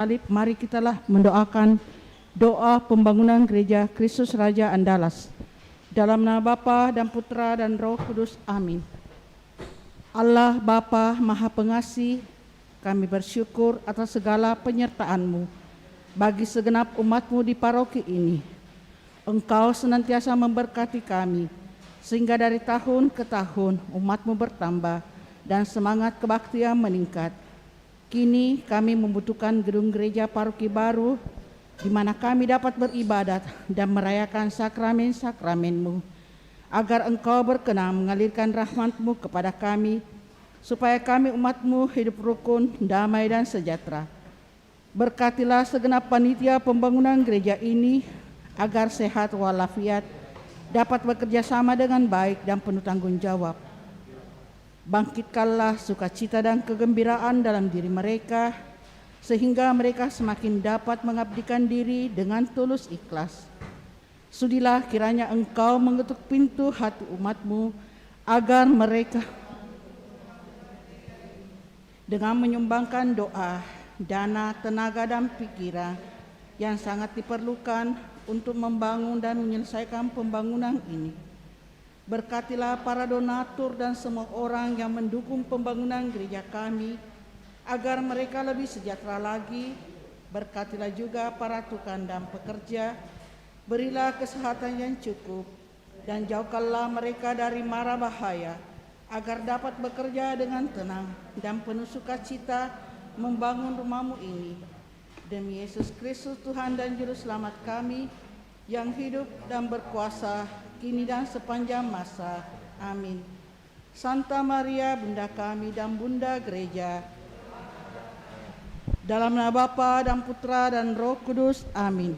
salib, mari kitalah mendoakan doa pembangunan gereja Kristus Raja Andalas. Dalam nama Bapa dan Putra dan Roh Kudus, amin. Allah Bapa Maha Pengasih, kami bersyukur atas segala penyertaan-Mu bagi segenap umat-Mu di paroki ini. Engkau senantiasa memberkati kami, sehingga dari tahun ke tahun umat-Mu bertambah dan semangat kebaktian meningkat. Kini kami membutuhkan gedung gereja paroki baru di mana kami dapat beribadat dan merayakan sakramen-sakramen-Mu, agar Engkau berkenan mengalirkan rahmat-Mu kepada kami, supaya kami umat-Mu hidup rukun, damai dan sejahtera. Berkatilah segenap panitia pembangunan gereja ini, agar sehat walafiat, dapat bekerja sama dengan baik dan penuh tanggung jawab. Bangkitkanlah sukacita dan kegembiraan dalam diri mereka, sehingga mereka semakin dapat mengabdikan diri dengan tulus ikhlas. Sudilah kiranya Engkau mengetuk pintu hati umat-Mu, agar mereka dengan menyumbangkan doa, dana, tenaga, dan pikiran yang sangat diperlukan untuk membangun dan menyelesaikan pembangunan ini. Berkatilah para donatur dan semua orang yang mendukung pembangunan gereja kami, agar mereka lebih sejahtera lagi. Berkatilah juga para tukang dan pekerja, berilah kesehatan yang cukup, dan jauhkanlah mereka dari mara bahaya, agar dapat bekerja dengan tenang dan penuh sukacita membangun rumah-Mu ini. Demi Yesus Kristus Tuhan dan Juru Selamat kami, yang hidup dan berkuasa kini dan sepanjang masa. Amin. Santa Maria, Bunda kami dan Bunda Gereja, dalam nama Bapa dan Putra dan Roh Kudus, amin.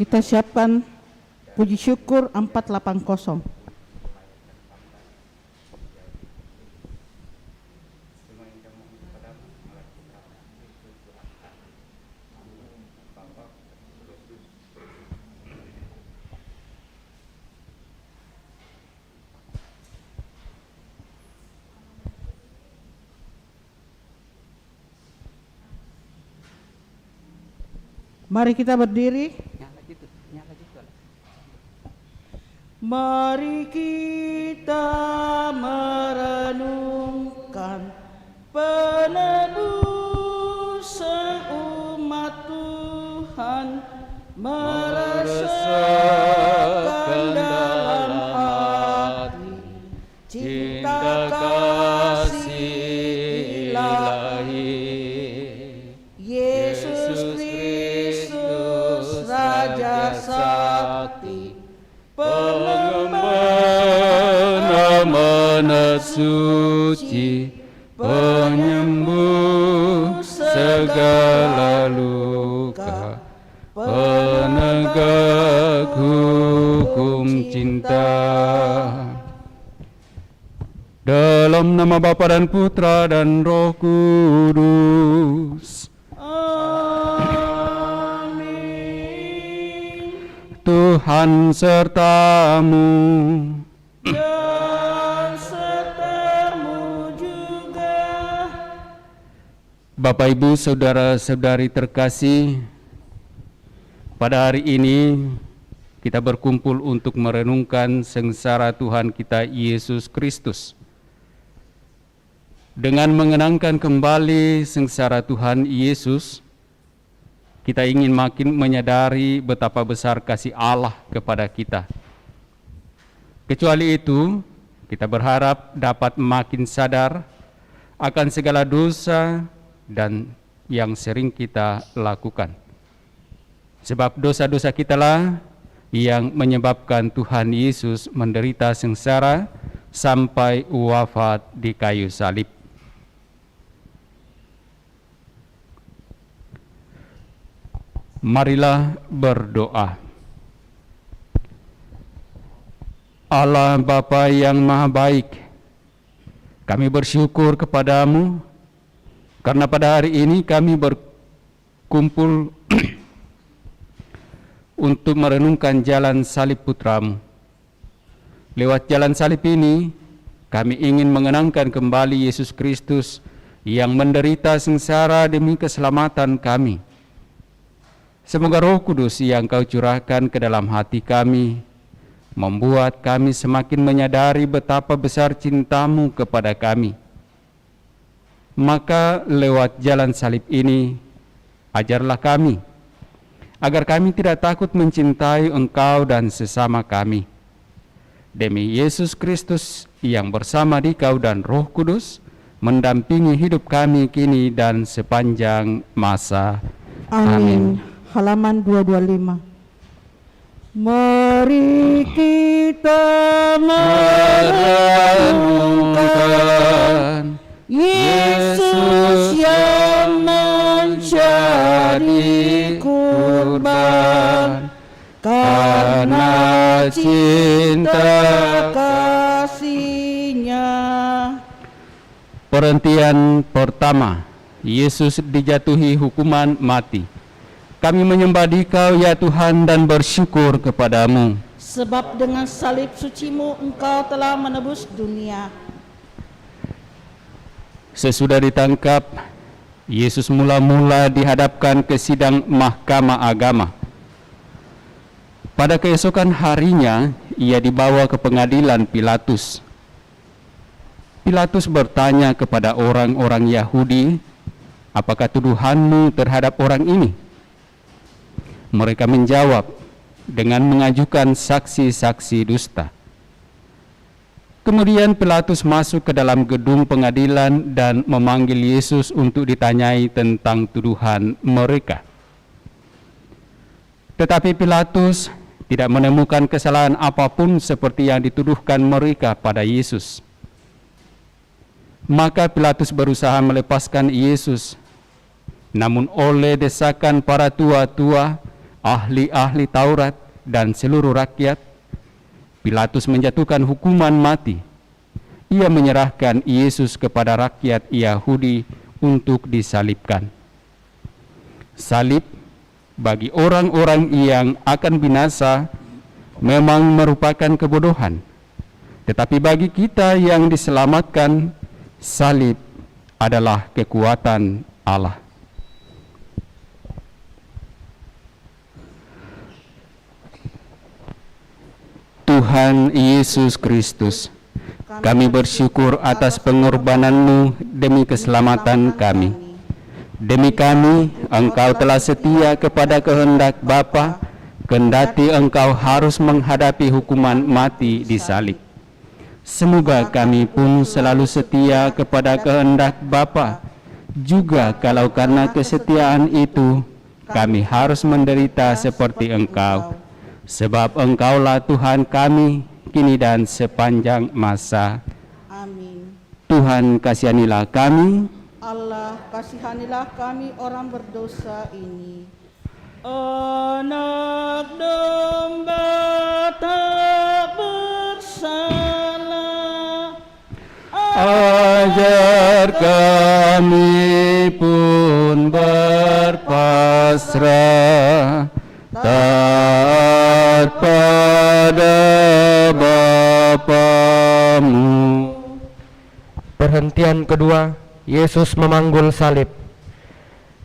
Kita siapkan puji syukur 480. Mari kita berdiri. Mari kita merenungkan penebusan umat Tuhan, merasakan dalam hati cinta kasih ilahi. Yesus Kristus Raja Sakti, pengembala amanat suci, penyembuh segala luka, penegak hukum cinta. Dalam nama Bapa dan Putra dan Roh Kudus. Tuhan sertamu dan sertamu juga. Bapak, Ibu, saudara-saudari terkasih, pada hari ini kita berkumpul untuk merenungkan sengsara Tuhan kita Yesus Kristus. Dengan mengenangkan kembali sengsara Tuhan Yesus, kita ingin makin menyadari betapa besar kasih Allah kepada kita. Kecuali itu, kita berharap dapat makin sadar akan segala dosa dan yang sering kita lakukan. Sebab dosa-dosa kitalah yang menyebabkan Tuhan Yesus menderita sengsara sampai wafat di kayu salib. Marilah berdoa. Allah Bapa yang Maha Baik, kami bersyukur kepadamu karena pada hari ini kami berkumpul untuk merenungkan jalan salib putramu. Lewat jalan salib ini, kami ingin mengenangkan kembali Yesus Kristus yang menderita sengsara demi keselamatan kami. Semoga Roh Kudus yang Kau curahkan ke dalam hati kami, membuat kami semakin menyadari betapa besar cinta-Mu kepada kami. Maka lewat jalan salib ini, ajarlah kami, agar kami tidak takut mencintai Engkau dan sesama kami. Demi Yesus Kristus yang bersama Dikau dan Roh Kudus, mendampingi hidup kami kini dan sepanjang masa. Amin. Halaman 225. Mari kita merenungkan Yesus yang menjadi kurban karena cinta kasih-Nya. Perhentian pertama, Yesus dijatuhi hukuman mati. Kami menyembah Dikau ya Tuhan dan bersyukur kepadamu. Sebab dengan salib suci-Mu Engkau telah menebus dunia. Sesudah ditangkap, Yesus mula-mula dihadapkan ke sidang mahkamah agama. Pada keesokan harinya, ia dibawa ke pengadilan Pilatus. Pilatus bertanya kepada orang-orang Yahudi, apakah tuduhanmu terhadap orang ini? Mereka menjawab dengan mengajukan saksi-saksi dusta. Kemudian Pilatus masuk ke dalam gedung pengadilan dan memanggil Yesus untuk ditanyai tentang tuduhan mereka. Tetapi Pilatus tidak menemukan kesalahan apapun seperti yang dituduhkan mereka pada Yesus. Maka Pilatus berusaha melepaskan Yesus, namun oleh desakan para tua-tua, ahli-ahli Taurat, dan seluruh rakyat, Pilatus menjatuhkan hukuman mati. Ia menyerahkan Yesus kepada rakyat Yahudi untuk disalibkan. Salib bagi orang-orang yang akan binasa memang merupakan kebodohan. Tetapi bagi kita yang diselamatkan, salib adalah kekuatan Allah. Tuhan Yesus Kristus, kami bersyukur atas pengorbanan-Mu demi keselamatan kami. Demi kami, Engkau telah setia kepada kehendak Bapa, kendati Engkau harus menghadapi hukuman mati di salib. Semoga kami pun selalu setia kepada kehendak Bapa, juga kalau karena kesetiaan itu kami harus menderita seperti Engkau. Sebab Engkaulah Tuhan kami, kini dan sepanjang masa. Amin. Tuhan kasihanilah kami. Allah kasihanilah kami orang berdosa ini. Anak domba tak bersalah, Ajar kami pun berpasrah, taat pada Bapa-Mu. Perhentian kedua, Yesus memanggul salib.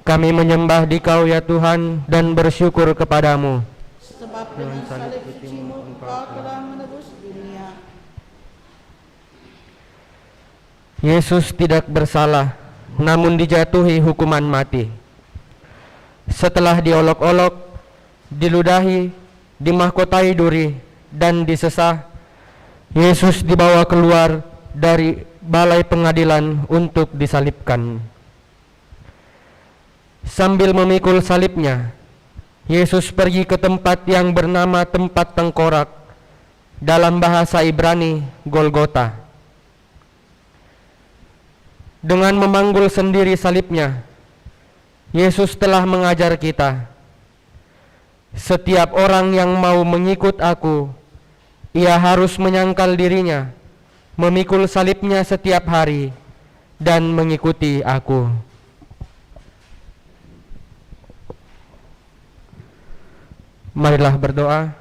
Kami menyembah Dikau ya Tuhan dan bersyukur kepadamu. sebab dengan salib suci-Mu Engkau telah menebus dunia. Yesus tidak bersalah, namun dijatuhi hukuman mati. Setelah diolok-olok, diludahi, dimahkotai duri, dan disesah, Yesus dibawa keluar dari balai pengadilan untuk disalibkan. Sambil memikul salibnya, Yesus pergi ke tempat yang bernama tempat tengkorak, dalam bahasa Ibrani Golgota. Dengan memanggul sendiri salibnya, Yesus telah mengajar kita, setiap orang yang mau mengikut aku, ia harus menyangkal dirinya, memikul salibnya setiap hari, dan mengikuti aku. Marilah berdoa.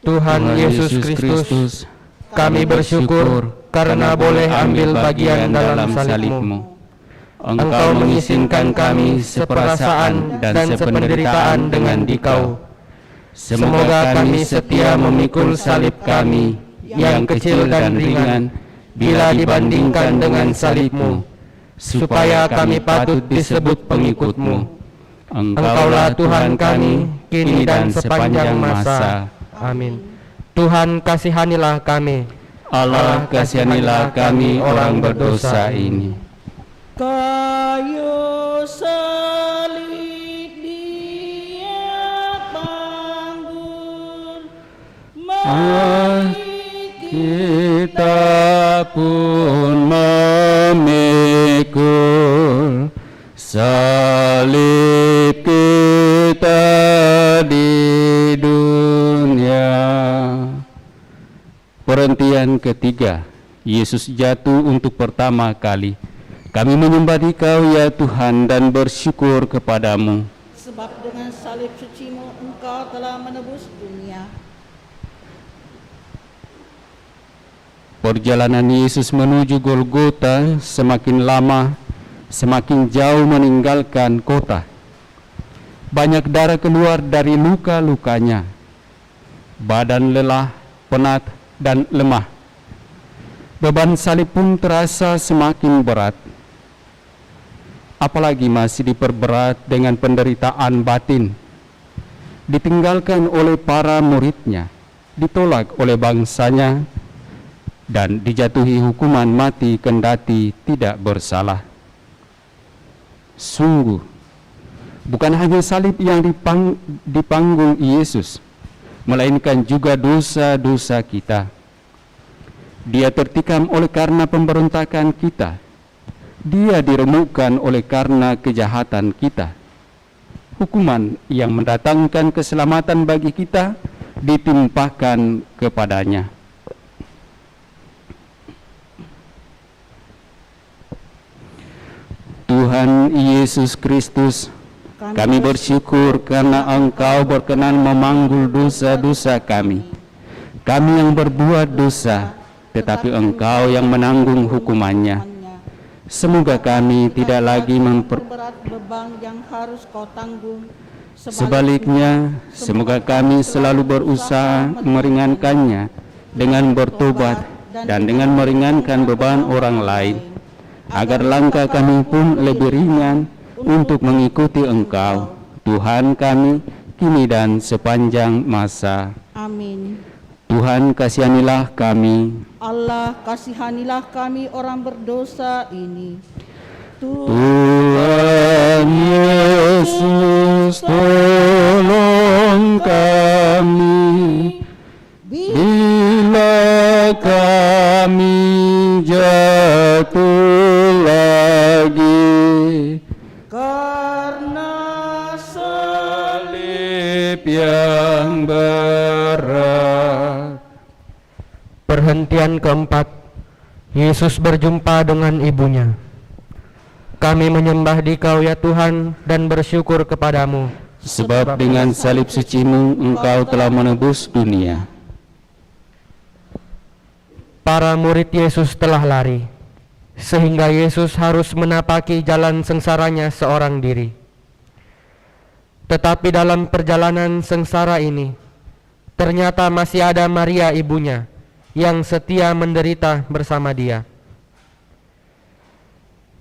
Tuhan Yesus Kristus, kami bersyukur karena boleh ambil bagian dalam salib-Mu. Engkau mengizinkan kami seperasaan dan sependeritaan dengan Dikau. Semoga kami setia memikul salib kami yang kecil dan ringan bila dibandingkan dengan salib-Mu, supaya kami patut disebut pengikut-Mu. Engkaulah Tuhan kami, kini dan sepanjang masa. Amin. Tuhan kasihanilah kami. Allah kasihanilah kami orang berdosa ini. Kayu salib Dia panggul, mari Kita pun memikul salib kita di dunia. Perhentian ketiga, Yesus jatuh untuk pertama kali. Kami menyembah Dikau ya Tuhan dan bersyukur kepadamu. sebab dengan salib suci-Mu Engkau telah menebus dunia. Perjalanan Yesus menuju Golgota semakin lama, semakin jauh meninggalkan kota. Banyak darah keluar dari luka-lukanya. Badan lelah, penat, dan lemah. Beban salib pun terasa semakin berat. Apalagi masih diperberat dengan penderitaan batin. Ditinggalkan oleh para muridnya, ditolak oleh bangsanya, dan dijatuhi hukuman mati kendati tidak bersalah. Sungguh, bukan hanya salib yang dipanggung Yesus, melainkan juga dosa-dosa kita. Dia tertikam oleh karena pemberontakan kita. Dia diremukkan oleh karena kejahatan kita. Hukuman yang mendatangkan keselamatan bagi kita ditimpakan kepadanya. Tuhan Yesus Kristus, kami bersyukur karena Engkau berkenan memanggul dosa-dosa kami. Kami yang berbuat dosa, tetapi Engkau yang menanggung hukumannya. Semoga kami tidak lagi memperberat beban yang harus Kau tanggung. Sebaliknya, semoga kami selalu berusaha meringankannya dengan bertobat dan dengan meringankan beban orang lain, agar langkah kami pun lebih ringan untuk mengikuti Engkau, Tuhan kami, kini dan sepanjang masa. Amin. Tuhan kasihanilah kami. Allah kasihanilah kami orang berdosa ini. Tuhan Yesus tolong kami bila kami jatuh lagi, karena salib yang berat. Perhentian keempat, Yesus berjumpa dengan ibunya. Kami menyembah Dikau ya Tuhan dan bersyukur kepadamu, sebab dengan salib suci-Mu Engkau telah menebus dunia. Para murid Yesus telah lari, sehingga Yesus harus menapaki jalan sengsaranya seorang diri. Tetapi dalam perjalanan sengsara ini, ternyata masih ada Maria ibunya, yang setia menderita bersama Dia.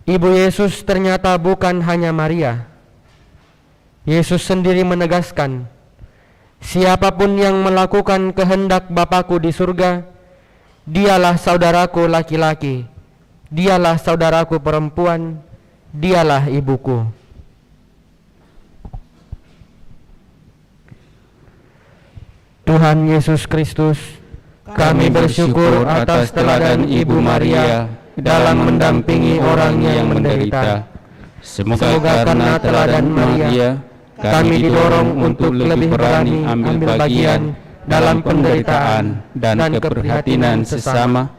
Ibu Yesus ternyata bukan hanya Maria. Yesus sendiri menegaskan, siapapun yang melakukan kehendak Bapakku di surga, dialah saudaraku laki-laki, Dialah saudaraku perempuan, dialah ibuku. Tuhan Yesus Kristus, kami bersyukur atas teladan Ibu Maria dalam mendampingi orang yang menderita. Semoga karena teladan Maria, kami didorong untuk lebih berani ambil bagian dalam penderitaan dan keprihatinan sesama,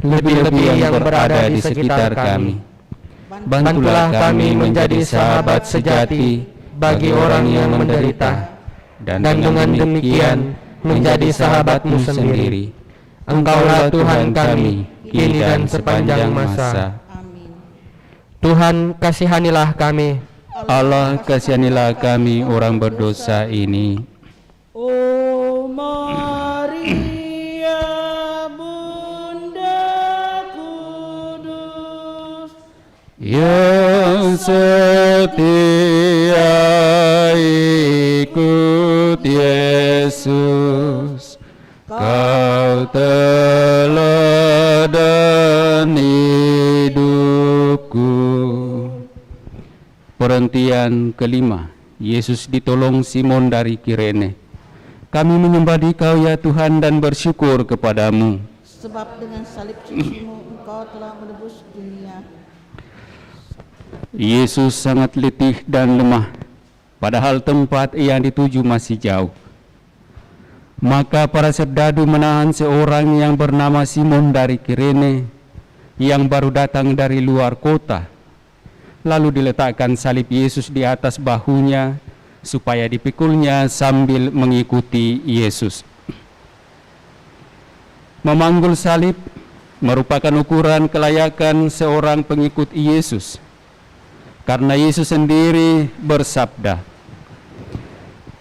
lebih-lebih yang berada di sekitar kami. Bantulah kami menjadi sahabat sejati bagi orang yang menderita, dan dengan demikian menjadi sahabat-Mu sendiri. Engkaulah Tuhan kami, kini dan sepanjang masa. Amin. Tuhan, kasihanilah kami. Allah, kasihanilah kami orang berdosa ini. Oh Maria, Bunda Kudus, Yang setia ikut Yesus, Kau teladan hidupku. Perhentian kelima, Yesus ditolong Simon dari Kirene. Kami menyembah Dikau ya Tuhan dan bersyukur kepadamu. sebab dengan salib suci-Mu Engkau telah menebus dunia. Yesus sangat letih dan lemah, padahal tempat yang dituju masih jauh. Maka para serdadu menahan seorang yang bernama Simon dari Kirene, yang baru datang dari luar kota. Lalu diletakkan salib Yesus di atas bahunya, supaya dipikulnya sambil mengikuti Yesus. Memanggul salib merupakan ukuran kelayakan seorang pengikut Yesus, karena Yesus sendiri bersabda,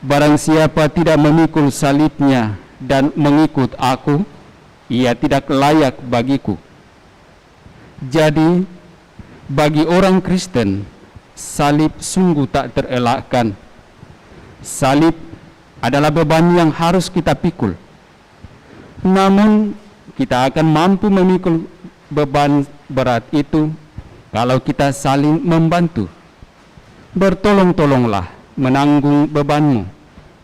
"Barang siapa tidak memikul salibnya dan mengikut aku, ia tidak layak bagiku." Jadi, bagi orang Kristen, salib sungguh tak terelakkan. Salib adalah beban yang harus kita pikul. Namun, kita akan mampu memikul beban berat itu kalau kita saling membantu. Bertolong-tolonglah menanggung bebanmu,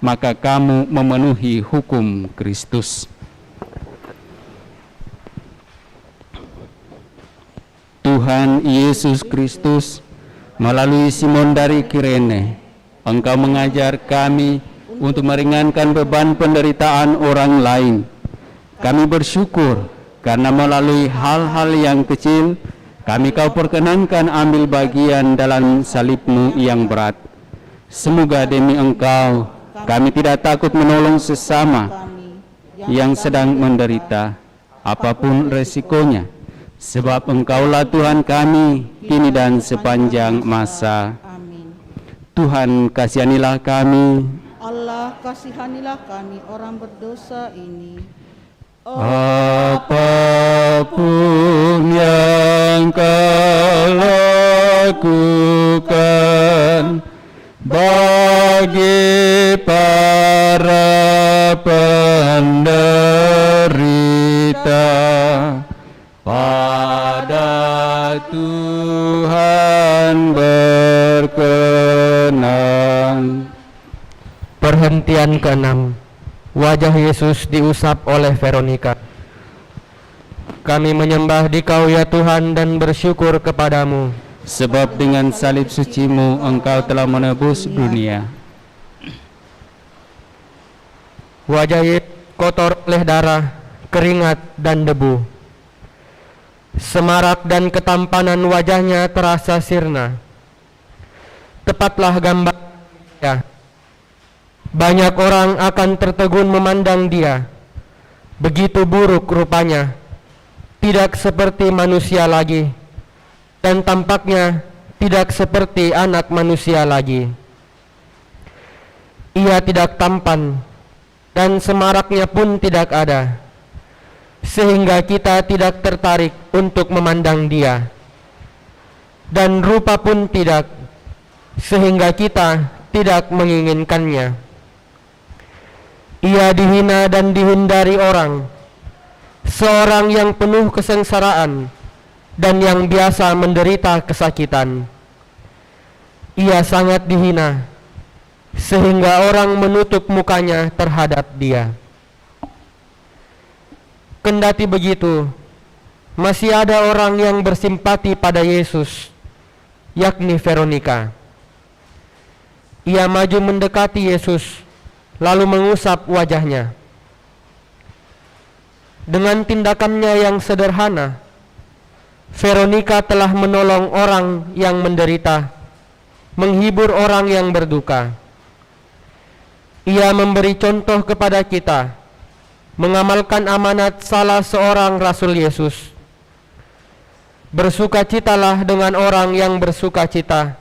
maka kamu memenuhi hukum Kristus. Tuhan Yesus Kristus, melalui Simon dari Kirene, Engkau mengajar kami untuk meringankan beban penderitaan orang lain. Kami bersyukur karena melalui hal-hal yang kecil, kami Kau perkenankan ambil bagian dalam salib-Mu yang berat. Semoga demi Engkau, kami tidak takut menolong sesama yang sedang menderita, apapun resikonya. Sebab Engkaulah Tuhan kami, kini dan sepanjang masa. Amin. Tuhan, kasihanilah kami. Allah, kasihanilah kami orang berdosa ini. Apapun yang Kau lakukan bagi para penderita, pada Tuhan berkenan. Perhentian ke-6. Wajah Yesus diusap oleh Veronika. Kami menyembah Dikau ya Tuhan dan bersyukur kepadamu, Sebab dengan salib suci-Mu Engkau telah menebus dunia. wajah Yesus kotor oleh darah, keringat dan debu. Semarak dan ketampanan wajahnya terasa sirna. Tepatlah gambar dia. Banyak orang akan tertegun memandang dia. Begitu buruk rupanya, tidak seperti manusia lagi, dan tampaknya tidak seperti anak manusia lagi. Ia tidak tampan, dan semaraknya pun tidak ada, sehingga kita tidak tertarik untuk memandang dia, dan rupa pun tidak, sehingga kita tidak menginginkannya. Ia dihina dan dihindari orang, seorang yang penuh kesengsaraan, dan yang biasa menderita kesakitan. Ia sangat dihina, sehingga orang menutup mukanya terhadap dia. Kendati begitu, masih ada orang yang bersimpati pada Yesus, yakni Veronika. Ia maju mendekati Yesus, lalu mengusap wajahnya. Dengan tindakannya yang sederhana, Veronika telah menolong orang yang menderita, menghibur orang yang berduka. Ia memberi contoh kepada kita, mengamalkan amanat salah seorang Rasul Yesus. Bersukacitalah dengan orang yang bersukacita,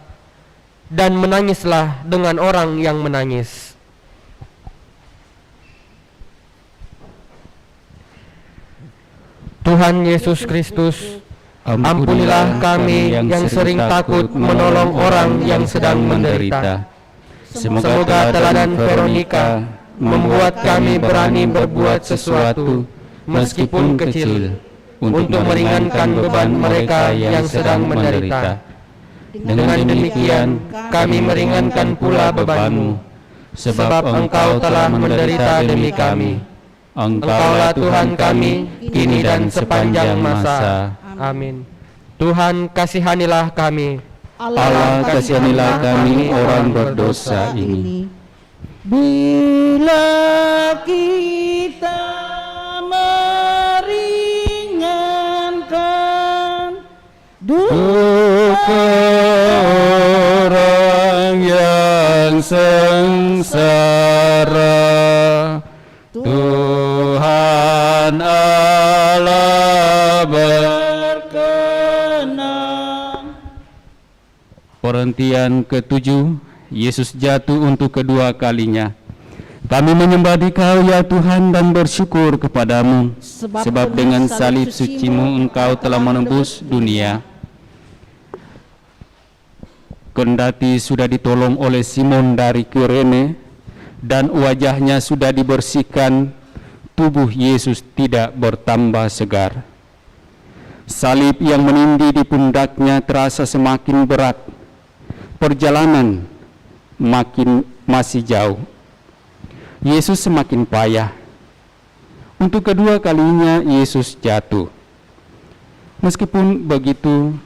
dan menangislah dengan orang yang menangis. Tuhan Yesus Kristus, ampunilah kami yang sering takut menolong orang yang sedang menderita. Semoga teladan Veronika membuat kami berani berbuat sesuatu, meskipun kecil, untuk meringankan beban mereka yang sedang menderita. Dengan demikian, kami meringankan pula beban-Mu, sebab Engkau telah menderita demi kami. Engkaulah Tuhan kami, kini dan sepanjang masa. Amin. Tuhan, kasihanilah kami. Allah, kasihanilah kami orang berdosa ini. Bila kita meringankan Duka orang yang sengsara, Tuhan Allah berkenan. Perhentian ke-7, Yesus jatuh untuk kedua kalinya. Kami menyembah Dikau ya Tuhan dan bersyukur kepadamu, sebab dengan salib suci-Mu Engkau telah menebus dunia. Kendati sudah ditolong oleh Simon dari Kirene dan wajahnya sudah dibersihkan, tubuh Yesus tidak bertambah segar. Salib yang menindih di pundaknya terasa semakin berat. Perjalanan masih jauh. Yesus semakin payah. Untuk kedua kalinya Yesus jatuh. Meskipun begitu,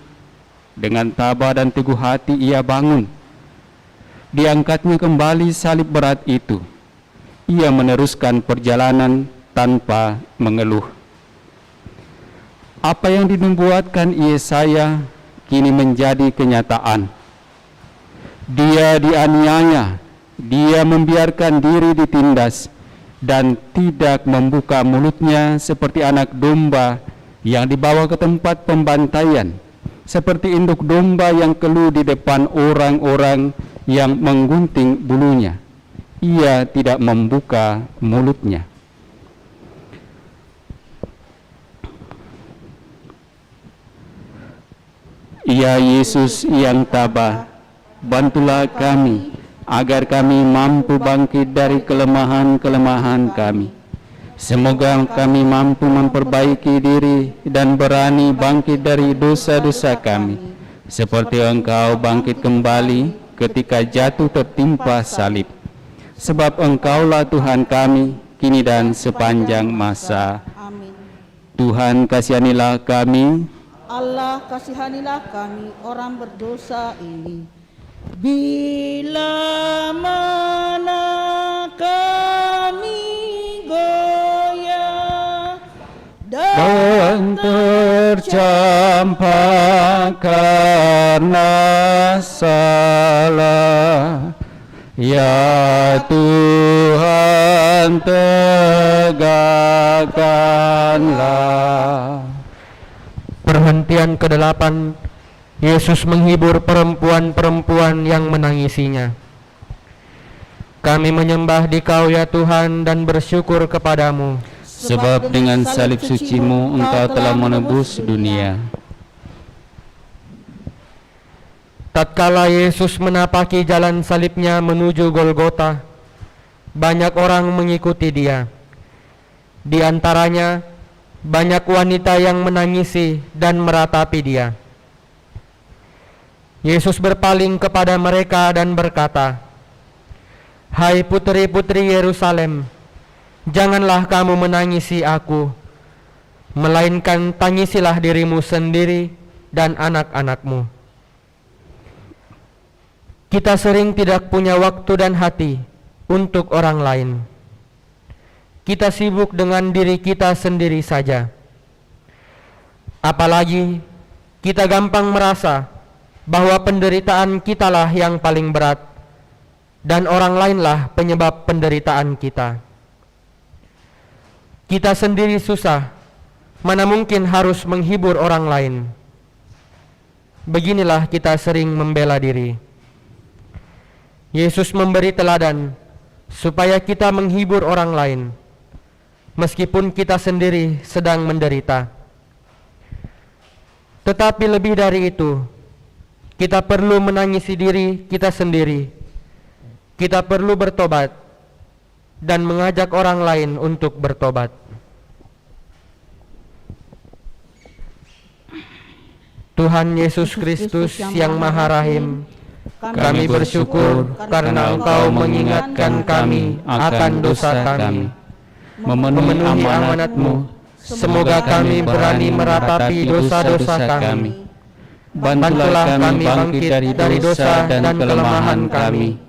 dengan tabah dan teguh hati ia bangun. Diangkatnya kembali salib berat itu. Ia meneruskan perjalanan tanpa mengeluh. Apa yang dinubuatkan Yesaya kini menjadi kenyataan. Dia dianiaya, dia membiarkan diri ditindas, dan tidak membuka mulutnya seperti anak domba yang dibawa ke tempat pembantaian, seperti induk domba yang keluh di depan orang-orang yang menggunting bulunya. Ia tidak membuka mulutnya. Ya Yesus yang tabah, bantulah kami agar kami mampu bangkit dari kelemahan-kelemahan kami. Semoga kami mampu memperbaiki diri dan berani bangkit dari dosa-dosa kami, seperti Engkau bangkit kembali ketika jatuh tertimpa salib. Sebab Engkaulah Tuhan kami, kini dan sepanjang masa. Amin. Tuhan, kasihanilah kami. Allah, kasihanilah kami orang berdosa ini. Bila mana kami goyah Dan tercampak karena salah, ya Tuhan tegakkanlah. Perhentian ke-8, Yesus menghibur perempuan-perempuan yang menangisinya. Kami menyembah Dikau ya Tuhan dan bersyukur kepadamu, Sebab dengan salib suci-Mu Engkau telah menebus dunia. tatkala Yesus menapaki jalan salibnya menuju Golgota, banyak orang mengikuti dia. Di antaranya banyak wanita yang menangisi dan meratapi dia. Yesus berpaling kepada mereka dan berkata, "Hai putri-putri Yerusalem, janganlah kamu menangisi aku, melainkan tangisilah dirimu sendiri dan anak-anakmu." Kita sering tidak punya waktu dan hati untuk orang lain. Kita sibuk dengan diri kita sendiri saja. Apalagi kita gampang merasa bahwa penderitaan kitalah yang paling berat dan orang lainlah penyebab penderitaan kita. Kita sendiri susah, mana mungkin harus menghibur orang lain. Beginilah kita sering membela diri. Yesus memberi teladan supaya kita menghibur orang lain, meskipun kita sendiri sedang menderita. Tetapi lebih dari itu, kita perlu menangisi diri kita sendiri. Kita perlu bertobat dan mengajak orang lain untuk bertobat. Tuhan Yesus Kristus yang Maha Rahim, kami bersyukur karena Engkau mengingatkan kami akan dosa kami. Memenuhi amanat-Mu, semoga kami berani meratapi dosa-dosa kami. Bantulah kami bangkit dari dosa dan kelemahan kami,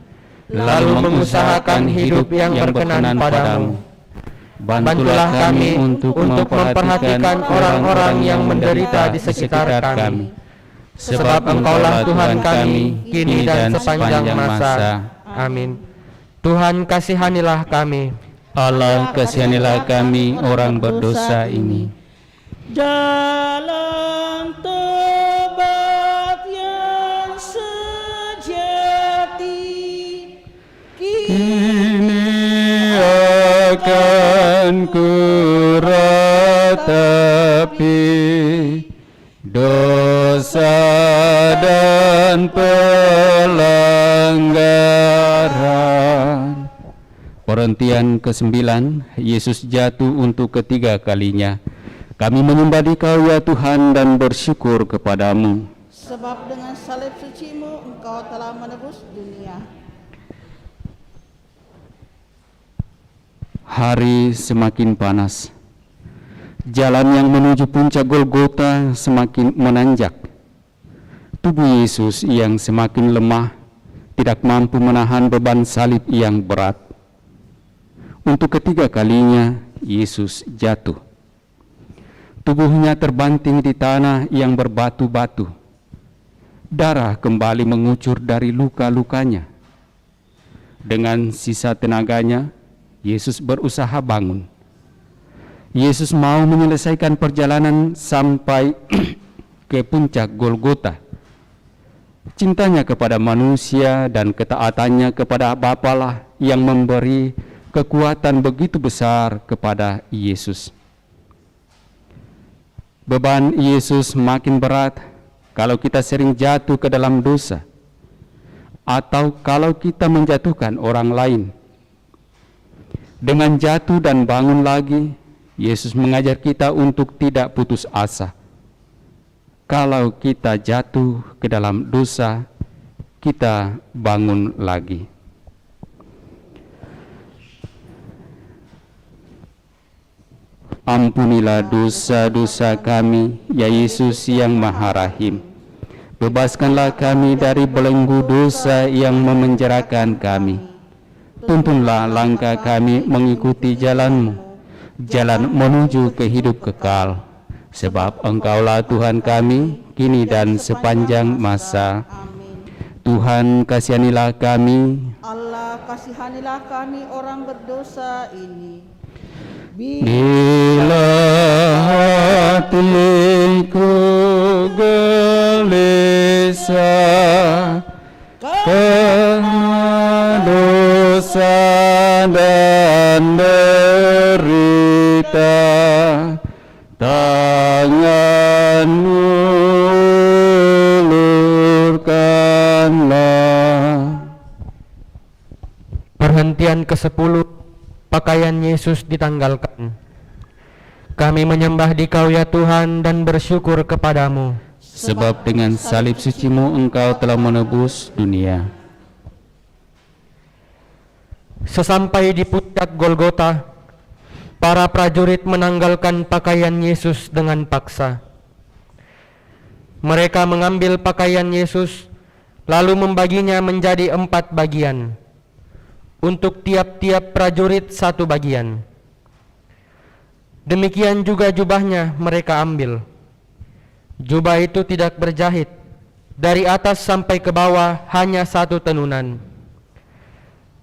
lalu mengusahakan hidup yang berkenan padamu. Bantulah kami untuk memperhatikan orang-orang yang menderita di sekitar kami, sebab Engkaulah Tuhan kami, kini dan sepanjang masa. Amin. Tuhan kasihanilah kami. Allah kasihanilah kami orang berdosa ini. Jalan tobat yang sejati Kini akan ku ratapi dosa dan pelanggaran. Perhentian ke-9, Yesus jatuh untuk ketiga kalinya. Kami menyembah Dikau ya Tuhan dan bersyukur kepadamu. sebab dengan salib suci-Mu Engkau telah menebus dunia. Hari semakin panas. Jalan yang menuju puncak Golgota semakin menanjak. Tubuh Yesus yang semakin lemah tidak mampu menahan beban salib yang berat. Untuk ketiga kalinya Yesus jatuh. Tubuhnya terbanting di tanah yang berbatu-batu. Darah kembali mengucur dari luka-lukanya. Dengan sisa tenaganya, Yesus berusaha bangun. Yesus mau menyelesaikan perjalanan sampai ke puncak Golgota. Cintanya kepada manusia dan ketaatannya kepada Bapalah yang memberi kekuatan begitu besar kepada Yesus. Beban Yesus makin berat kalau kita sering jatuh ke dalam dosa atau kalau kita menjatuhkan orang lain. Dengan jatuh dan bangun lagi, Yesus mengajar kita untuk tidak putus asa. Kalau kita jatuh ke dalam dosa, kita bangun lagi. Ampunilah dosa-dosa kami, ya Yesus yang Maha Rahim. Bebaskanlah kami dari belenggu dosa yang memenjarakan kami. Tuntunlah langkah kami mengikuti jalan-Mu, jalan menuju ke hidup kekal. Sebab Engkaulah Tuhan kami, kini dan sepanjang masa. Tuhan kasihanilah kami. Allah kasihanilah kami orang berdosa ini. Bila hatiku gelisah karena dosa dan derita, tangan-Mu ulurkanlah. Perhentian ke-10, pakaian Yesus ditanggalkan. Kami menyembah Dikau ya Tuhan dan bersyukur kepadamu. Sebab dengan salib suci-Mu Engkau telah menebus dunia. Sesampai di puncak Golgota, para prajurit menanggalkan pakaian Yesus dengan paksa. Mereka mengambil pakaian Yesus, lalu membaginya menjadi 4 bagian. Untuk tiap-tiap prajurit 1 bagian. Demikian juga jubahnya mereka ambil. Jubah itu tidak berjahit, dari atas sampai ke bawah hanya 1 tenunan.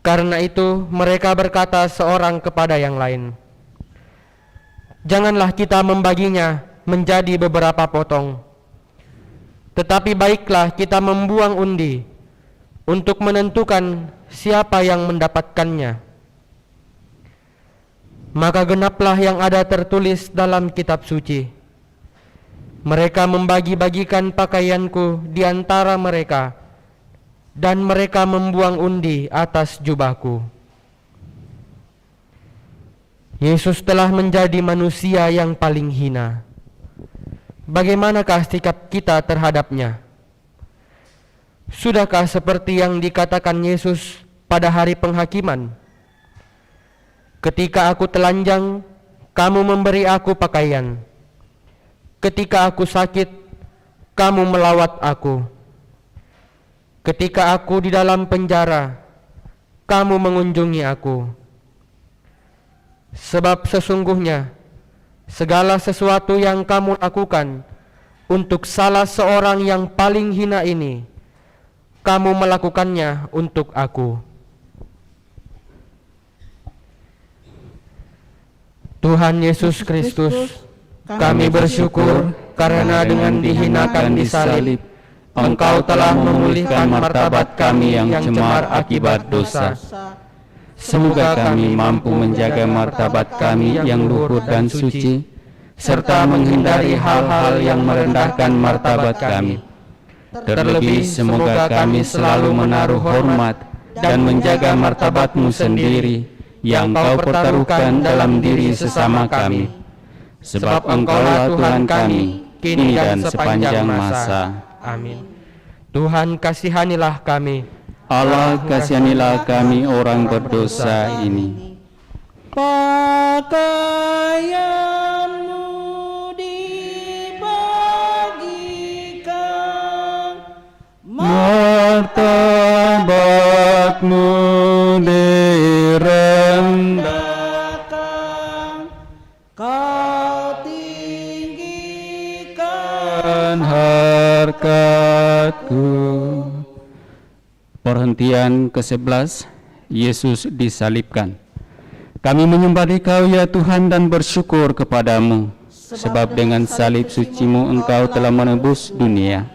Karena itu mereka berkata seorang kepada yang lain, "Janganlah kita membaginya menjadi beberapa potong. Tetapi baiklah kita membuang undi untuk menentukan siapa yang mendapatkannya." Maka genaplah yang ada tertulis dalam kitab suci. Mereka membagi-bagikan pakaianku di antara mereka, dan mereka membuang undi atas jubahku. Yesus telah menjadi manusia yang paling hina. Bagaimanakah sikap kita terhadapnya? Sudahkah seperti yang dikatakan Yesus pada hari penghakiman? Ketika aku telanjang, kamu memberi aku pakaian. Ketika aku sakit, kamu melawat aku. Ketika aku di dalam penjara, kamu mengunjungi aku. Sebab sesungguhnya, segala sesuatu yang kamu lakukan untuk salah seorang yang paling hina ini, kamu melakukannya untuk aku. Tuhan Yesus Kristus, kami bersyukur karena dengan dihinakan di salib, Engkau telah memulihkan martabat kami yang cemar akibat dosa. Semoga kami mampu menjaga martabat kami yang luhur dan suci, serta menghindari hal-hal yang merendahkan martabat kami. Terlebih semoga kami selalu menaruh hormat dan menjaga martabat-Mu sendiri yang Kau pertaruhkan dalam diri sesama kami. Sebab Engkaulah Tuhan kami, kini dan sepanjang masa. Amin. Tuhan kasihanilah kami. Allah kasihanilah kami orang berdosa ini. Pakaianmu dibagikan, Martabat-Mu direndahkan, Kau tinggikan harkatku. Perhentian ke-11, Yesus disalibkan. Kami menyembah Dikau ya Tuhan dan bersyukur kepadamu, sebab dengan salib suci-Mu Engkau telah menebus dunia.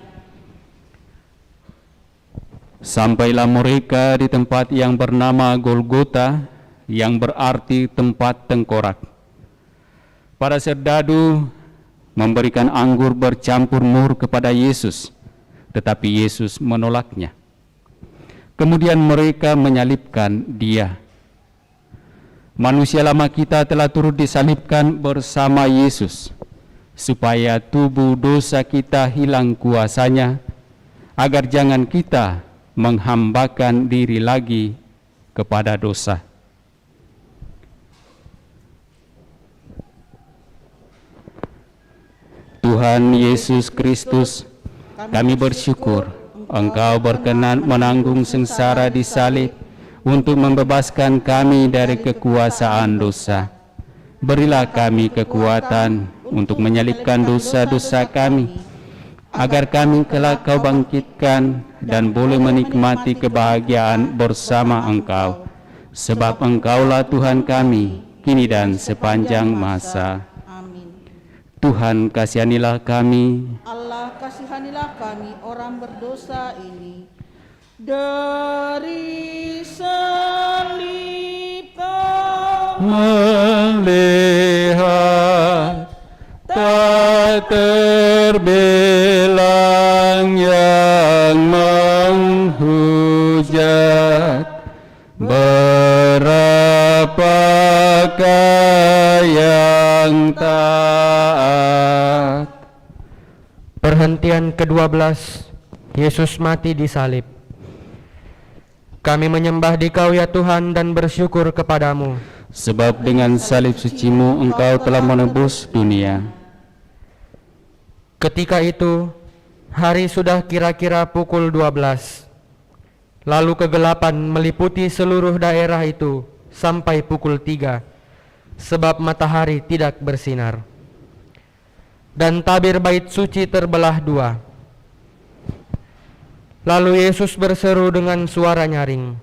Sampailah mereka di tempat yang bernama Golgota, yang berarti tempat tengkorak. Para serdadu memberikan anggur bercampur mur kepada Yesus, tetapi Yesus menolaknya. Kemudian mereka menyalibkan Dia. Manusia lama kita telah turut disalibkan bersama Yesus, supaya tubuh dosa kita hilang kuasanya, agar jangan kita menghambakan diri lagi kepada dosa. Tuhan Yesus Kristus, kami bersyukur Engkau berkenan menanggung sengsara di salib untuk membebaskan kami dari kekuasaan dosa. Berilah kami kekuatan untuk menyalibkan dosa-dosa kami, agar kami kelak Kau bangkitkan dan boleh menikmati kebahagiaan bersama Engkau. Sebab Engkaulah Tuhan kami, kini dan sepanjang masa. Amin. Tuhan kasihanilah kami. Allah kasihanilah kami orang berdosa ini. Dari salib Kau Melihat tak terbilang yang menghujat, berapakah yang tak ke-12, Yesus mati di salib. Kami menyembah Dikau ya Tuhan dan bersyukur kepadamu, sebab dengan salib suci-Mu Engkau telah menebus dunia. Ketika itu, hari sudah kira-kira pukul 12. Lalu kegelapan meliputi seluruh daerah itu sampai pukul 3, sebab matahari tidak bersinar. Dan tabir bait suci terbelah 2. Lalu Yesus berseru dengan suara nyaring,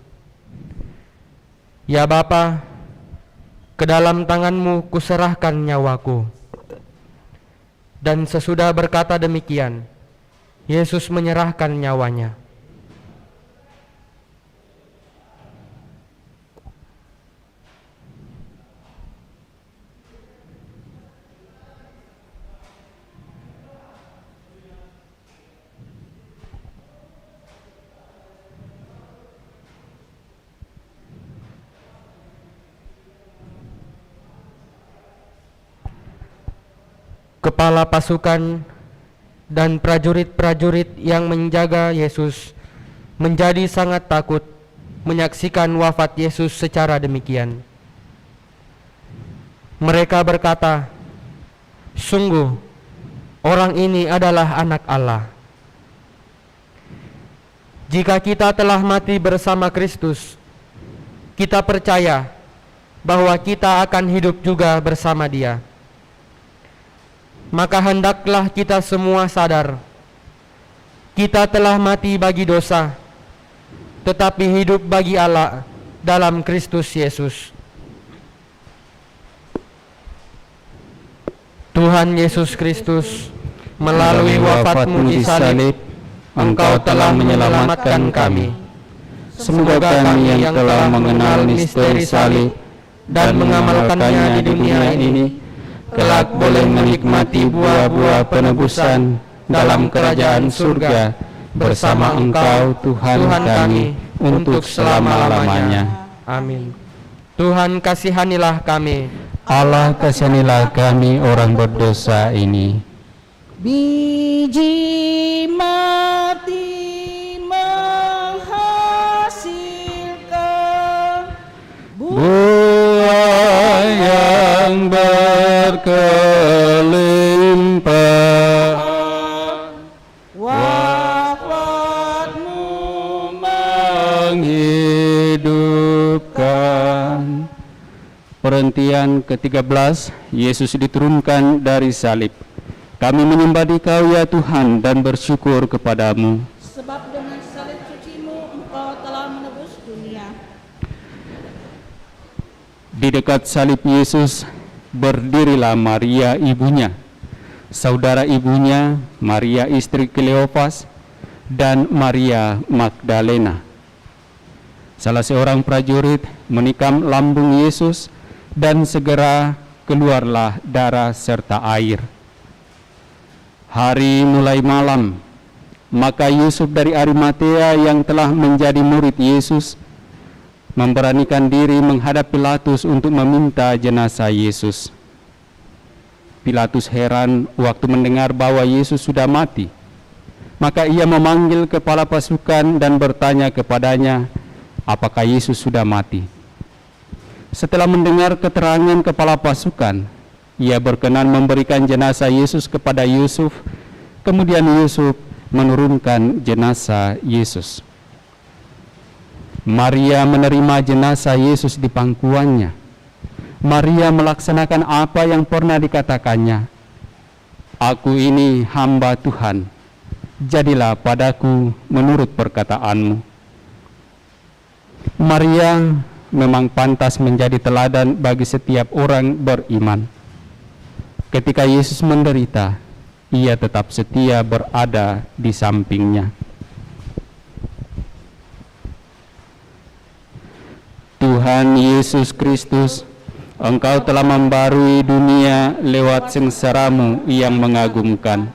"Ya Bapa, ke dalam tangan-Mu kuserahkan nyawaku." Dan sesudah berkata demikian, Yesus menyerahkan nyawanya. Kepala pasukan dan prajurit-prajurit yang menjaga Yesus menjadi sangat takut menyaksikan wafat Yesus secara demikian. Mereka berkata, "Sungguh, orang ini adalah Anak Allah." Jika kita telah mati bersama Kristus, kita percaya bahwa kita akan hidup juga bersama Dia. Maka hendaklah kita semua sadar, kita telah mati bagi dosa, tetapi hidup bagi Allah dalam Kristus Yesus. Tuhan Yesus Kristus, melalui wafat-Mu di salib, Engkau telah menyelamatkan kami. Semoga kami yang telah mengenal misteri salib dan mengamalkannya di dunia ini, kelak boleh menikmati buah-buah penebusan dalam kerajaan surga bersama Engkau, Tuhan kami, untuk selama-lamanya. Amin. Tuhan kasihanilah kami. Allah kasihanilah kami orang berdosa ini. Biji mati menghasilkan Buah yang berkelimpahan, wafat-Mu menghidupkan. Perhentian ke-13, Yesus diturunkan dari salib. Kami menyembah Dikau ya Tuhan dan bersyukur kepadamu, sebab dengan salib suci-Mu Engkau telah menebus dunia. Di dekat salib Yesus berdirilah Maria ibunya, saudara ibunya Maria istri Kleopas, dan Maria Magdalena. Salah seorang prajurit menikam lambung Yesus, dan segera keluarlah darah serta air. Hari mulai malam, maka Yusuf dari Arimatea yang telah menjadi murid Yesus memberanikan diri menghadap Pilatus untuk meminta jenazah Yesus. Pilatus heran waktu mendengar bahwa Yesus sudah mati. Maka ia memanggil kepala pasukan dan bertanya kepadanya, apakah Yesus sudah mati? Setelah mendengar keterangan kepala pasukan, ia berkenan memberikan jenazah Yesus kepada Yusuf. Kemudian Yusuf menurunkan jenazah Yesus. Maria menerima jenazah Yesus di pangkuannya. Maria melaksanakan apa yang pernah dikatakannya, "Aku ini hamba Tuhan, jadilah padaku menurut perkataanmu." Maria memang pantas menjadi teladan bagi setiap orang beriman. Ketika Yesus menderita, ia tetap setia berada di sampingnya. Tuhan Yesus Kristus, Engkau telah membarui dunia lewat sengsara-Mu yang mengagumkan.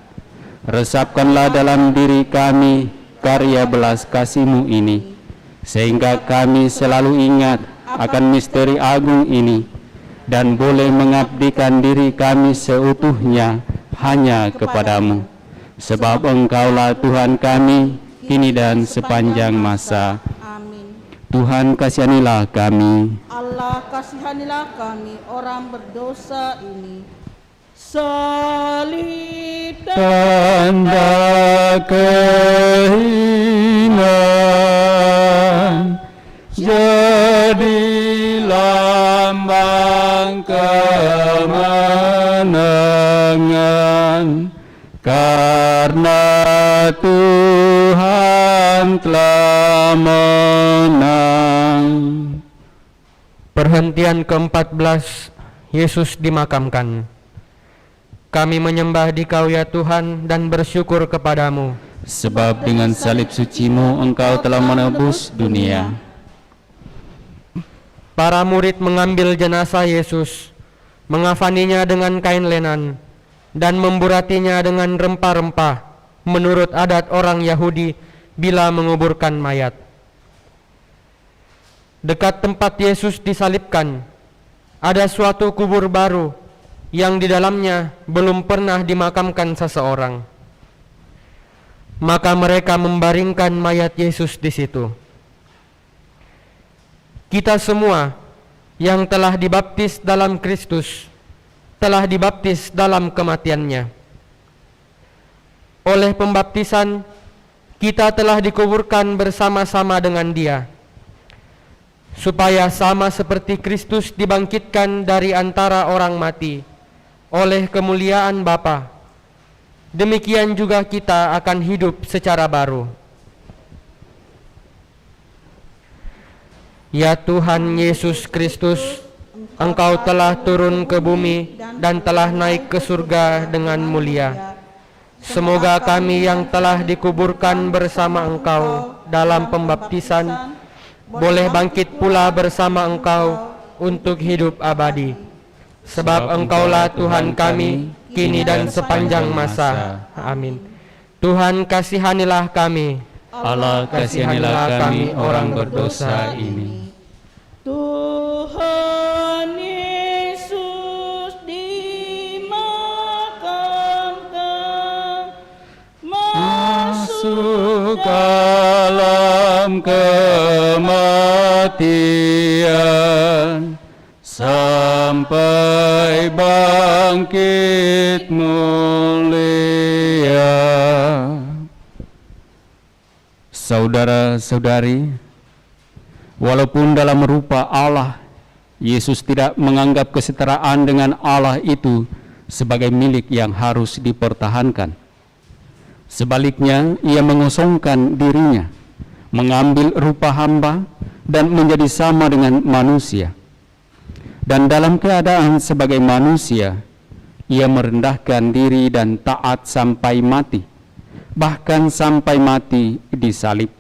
Resapkanlah dalam diri kami karya belas kasih-Mu ini, sehingga kami selalu ingat akan misteri agung ini, dan boleh mengabdikan diri kami seutuhnya hanya kepadamu. sebab Engkaulah Tuhan kami, kini dan sepanjang masa. Amin. Tuhan kasihanilah kami. Allah kasihanilah kami orang berdosa ini. Salib Tanda kehinaan jadi lambang kemenangan, karena Tuhan telah menang. Perhentian ke-14, Yesus dimakamkan. Kami menyembah Dikau ya Tuhan dan bersyukur kepadamu, Sebab dengan salib suci-Mu Engkau telah menebus dunia. Para murid mengambil jenazah Yesus, mengafaninya dengan kain lenan, dan memburatinya dengan rempah-rempah, menurut adat orang Yahudi bila menguburkan mayat. Dekat tempat Yesus disalibkan, ada suatu kubur baru yang di dalamnya belum pernah dimakamkan seseorang. Maka mereka membaringkan mayat Yesus di situ. Kita semua yang telah dibaptis dalam Kristus telah dibaptis dalam kematiannya. Oleh pembaptisan, kita telah dikuburkan bersama-sama dengan Dia, supaya sama seperti Kristus dibangkitkan dari antara orang mati oleh kemuliaan Bapa, demikian juga kita akan hidup secara baru. Ya Tuhan Yesus Kristus, Engkau telah turun ke bumi dan telah naik ke surga dengan mulia. Semoga kami yang telah dikuburkan bersama Engkau dalam pembaptisan boleh bangkit pula bersama Engkau untuk hidup abadi. Sebab Engkaulah Tuhan kami, kini dan sepanjang masa. Amin. Tuhan kasihanilah kami. Allah kasihanilah kami orang berdosa ini. Tuhan Yesus dimakamkan, Masuk dalam kematian, sampai bangkit mulia. Saudara-saudari, walaupun dalam rupa Allah, Yesus tidak menganggap kesetaraan dengan Allah itu sebagai milik yang harus dipertahankan. Sebaliknya, Ia mengosongkan dirinya, mengambil rupa hamba, dan menjadi sama dengan manusia. Dan dalam keadaan sebagai manusia, Ia merendahkan diri dan taat sampai mati, bahkan sampai mati disalib.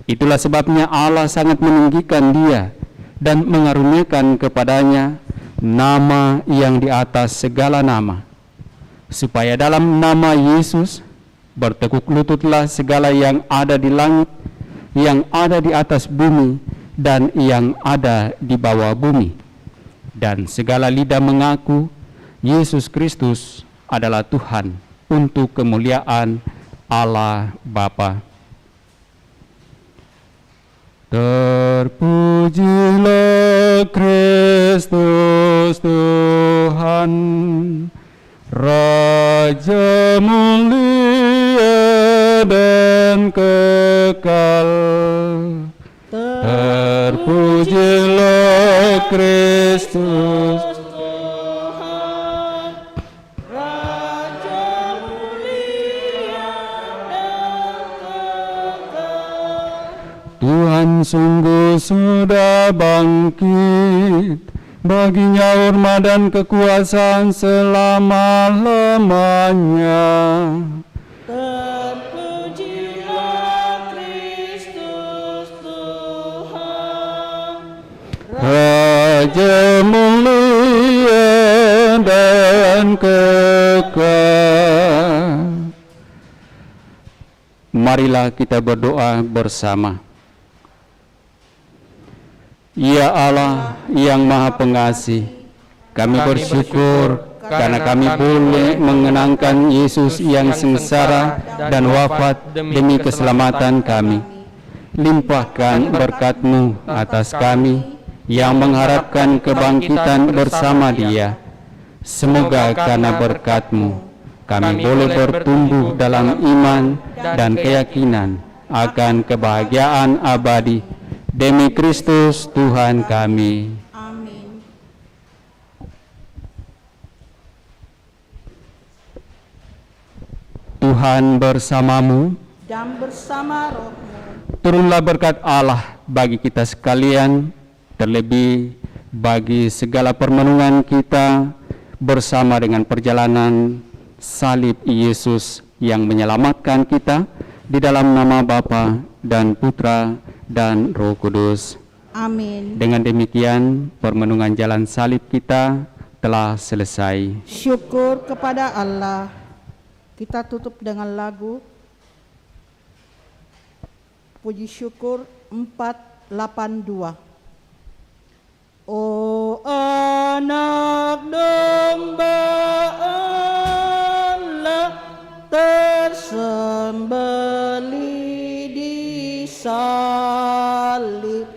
Itulah sebabnya Allah sangat meninggikan Dia dan mengaruniakan kepadanya nama yang di atas segala nama, supaya dalam nama Yesus bertekuk lututlah segala yang ada di langit, yang ada di atas bumi, dan yang ada di bawah bumi, dan segala lidah mengaku Yesus Kristus adalah Tuhan, untuk kemuliaan Allah Bapa. Terpujilah Kristus Tuhan, Raja mulia dan kekal. Terpujilah Kristus Tuhan, Raja mulia dan kekal. Tuhan sungguh sudah bangkit, baginya hormat dan kekuasaan selama-lamanya. Terpujilah Kristus Tuhan, Raja mulia dan kekal. Marilah kita berdoa bersama. Ya Allah yang Maha Pengasih, kami bersyukur karena kami boleh mengenangkan Yesus yang sengsara dan wafat demi keselamatan kami. Limpahkan berkat-Mu atas kami yang mengharapkan kebangkitan bersama Dia. Semoga karena berkat-Mu kami boleh bertumbuh dalam iman dan keyakinan akan kebahagiaan abadi. Demi Kristus Tuhan kami. Amin. Tuhan bersamamu. Dan bersama rohmu. Turunlah berkat Allah bagi kita sekalian, terlebih bagi segala permenungan kita bersama dengan perjalanan salib Yesus yang menyelamatkan kita, di dalam nama Bapa dan Putra dan Roh Kudus. Amin. Dengan demikian, permenungan jalan salib kita telah selesai. Syukur kepada Allah. Kita tutup dengan lagu Puji Syukur 482. O anak domba Allah, tersembelih di salib,